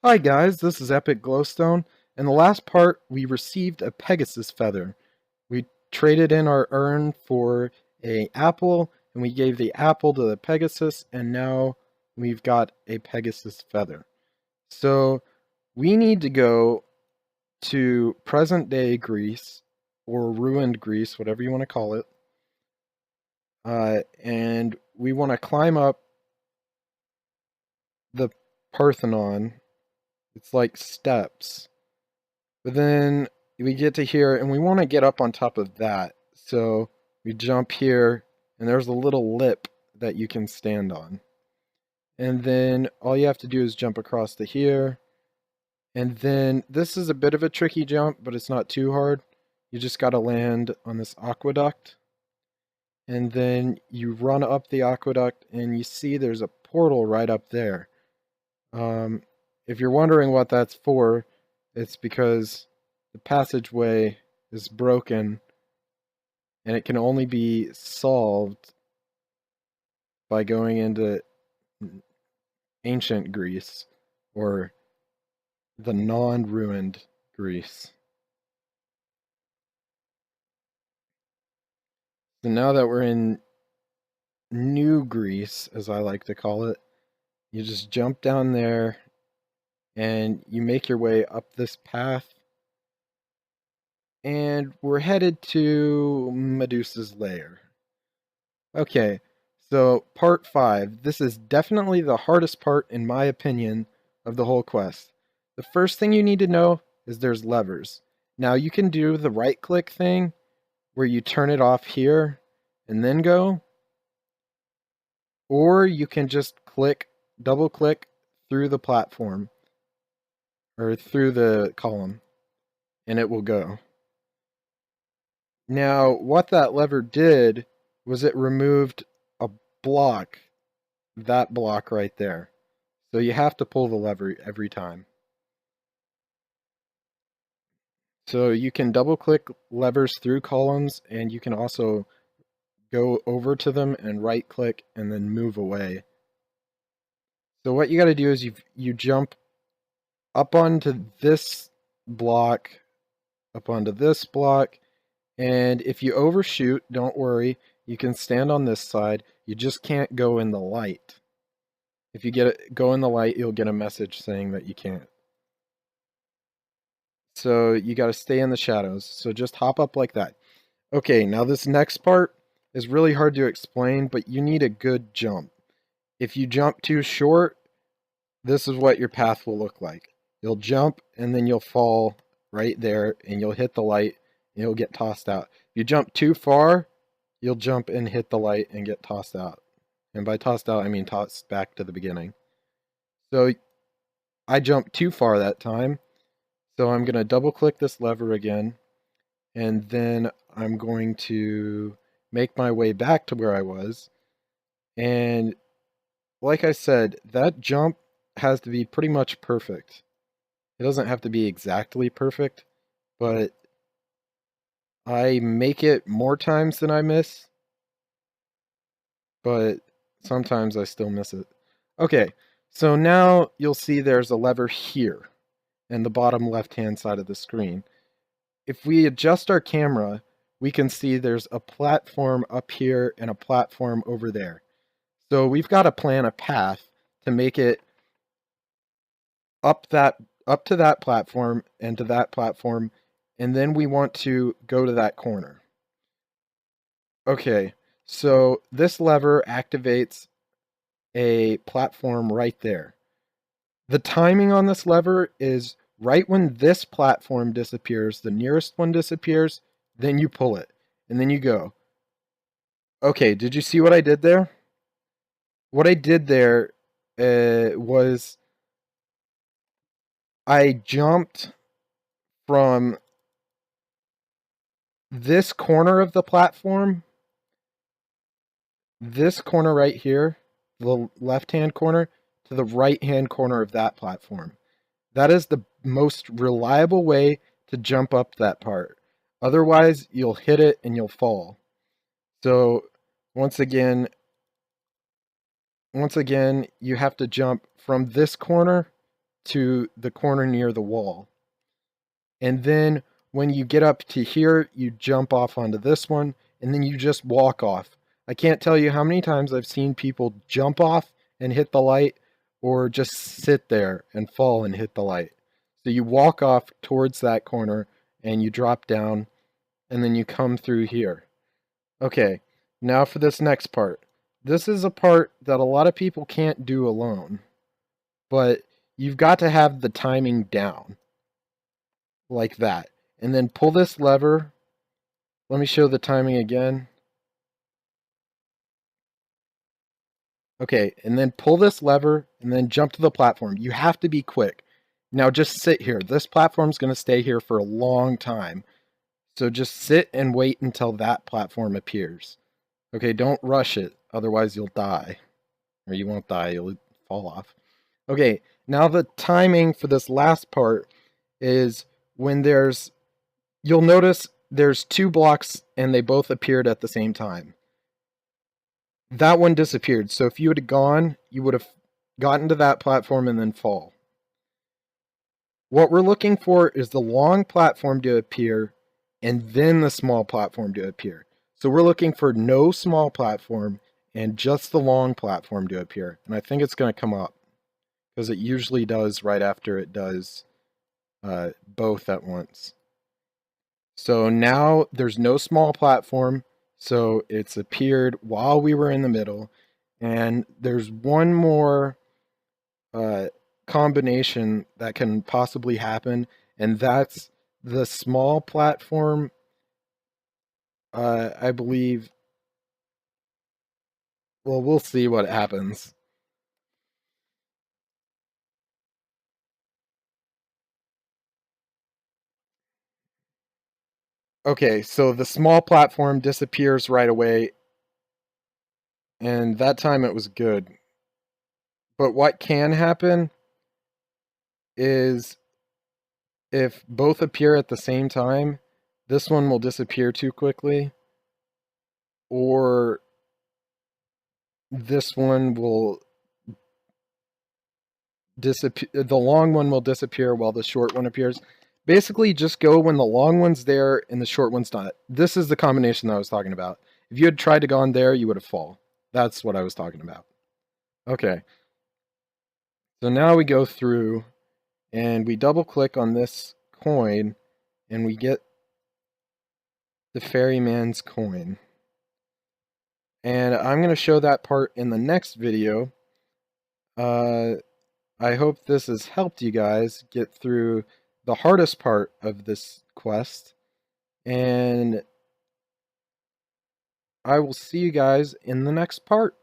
Hi guys, this is Epic Glowstone. In the last part, we received a Pegasus feather. We traded in our urn for a apple, and we gave the apple to the Pegasus, and now we've got a Pegasus feather. So we need to go to present day Greece, or ruined Greece, whatever you want to call it, and we want to climb up the Parthenon. It's like steps. But then we get to here and we want to get up on top of that. So we jump here and there's a little lip that you can stand on. And then all you have to do is jump across to here. And then this is a bit of a tricky jump, but it's not too hard. You just got to land on this aqueduct. And then you run up the aqueduct and you see there's a portal right up there. If you're wondering what that's for, it's because the passageway is broken and it can only be solved by going into ancient Greece or the non-ruined Greece. So now that we're in New Greece, as I like to call it, you just jump down there and you make your way up this path. And we're headed to Medusa's lair. Okay, so part 5. This is definitely the hardest part, in my opinion, of the whole quest. The first thing you need to know is there's levers. Now you can do the right click thing where you turn it off here and then go, or you can just double click through the platform or through the column and it will go. Now, what that lever did was it removed a block, that block right there. So you have to pull the lever every time. So you can double click levers through columns and you can also go over to them and right click and then move away. So what you got to do is you jump up onto this block, up onto this block, and if you overshoot, don't worry, you can stand on this side. You just can't go in the light. If you go in the light, you'll get a message saying that you can't. So you got to stay in the shadows. So just hop up like that. Okay, now this next part is really hard to explain, but you need a good jump. If you jump too short, this is what your path will look like. You'll jump and then you'll fall right there and you'll hit the light and you'll get tossed out. If you jump too far, you'll jump and hit the light and get tossed out. And by tossed out, I mean tossed back to the beginning. So I jumped too far that time. So I'm going to double click this lever again. And then I'm going to make my way back to where I was. And like I said, that jump has to be pretty much perfect. It doesn't have to be exactly perfect, but I make it more times than I miss. But sometimes I still miss it. Okay, so now you'll see there's a lever here in the bottom left-hand side of the screen. If we adjust our camera, we can see there's a platform up here and a platform over there. So we've got to plan a path to make it up to that platform and to that platform, and then we want to go to that corner. Okay, so this lever activates a platform right there. The timing on this lever is right when this platform disappears, the nearest one disappears, then you pull it, and then you go. Okay, did you see what I did there? What I did there was I jumped from this corner of the platform, this corner right here, the left-hand corner, to the right-hand corner of that platform. That is the most reliable way to jump up that part. Otherwise, you'll hit it and you'll fall. So once again, you have to jump from this corner to the corner near the wall. And then when you get up to here, you jump off onto this one, and then you just walk off. I can't tell you how many times I've seen people jump off and hit the light, or just sit there and fall and hit the light. So you walk off towards that corner, and you drop down, and then you come through here. Okay, now for this next part. This is a part that a lot of people can't do alone, but you've got to have the timing down, like that. And then pull this lever. Let me show the timing again. Okay, and then pull this lever, and then jump to the platform. You have to be quick. Now just sit here. This platform's going to stay here for a long time. So just sit and wait until that platform appears. Okay, don't rush it, otherwise you'll die. Or you won't die, you'll fall off. Okay, now the timing for this last part is when you'll notice there's 2 blocks and they both appeared at the same time. That one disappeared, so if you had gone, you would have gotten to that platform and then fall. What we're looking for is the long platform to appear and then the small platform to appear. So we're looking for no small platform and just the long platform to appear. And I think it's going to come up, because it usually does right after it does both at once. So now there's no small platform, so it's appeared while we were in the middle. And there's one more combination that can possibly happen, and that's the small platform, I believe. Well, we'll see what happens. Okay, so the small platform disappears right away, and that time it was good. But what can happen is if both appear at the same time, this one will disappear too quickly, or this one will disappear. The long one will disappear while the short one appears. Basically, just go when the long one's there and the short one's not. This is the combination that I was talking about. If you had tried to go on there, you would have fallen. That's what I was talking about. Okay. So now we go through and we double click on this coin and we get the ferryman's coin. And I'm going to show that part in the next video. I hope this has helped you guys get through the hardest part of this quest. And I will see you guys in the next part.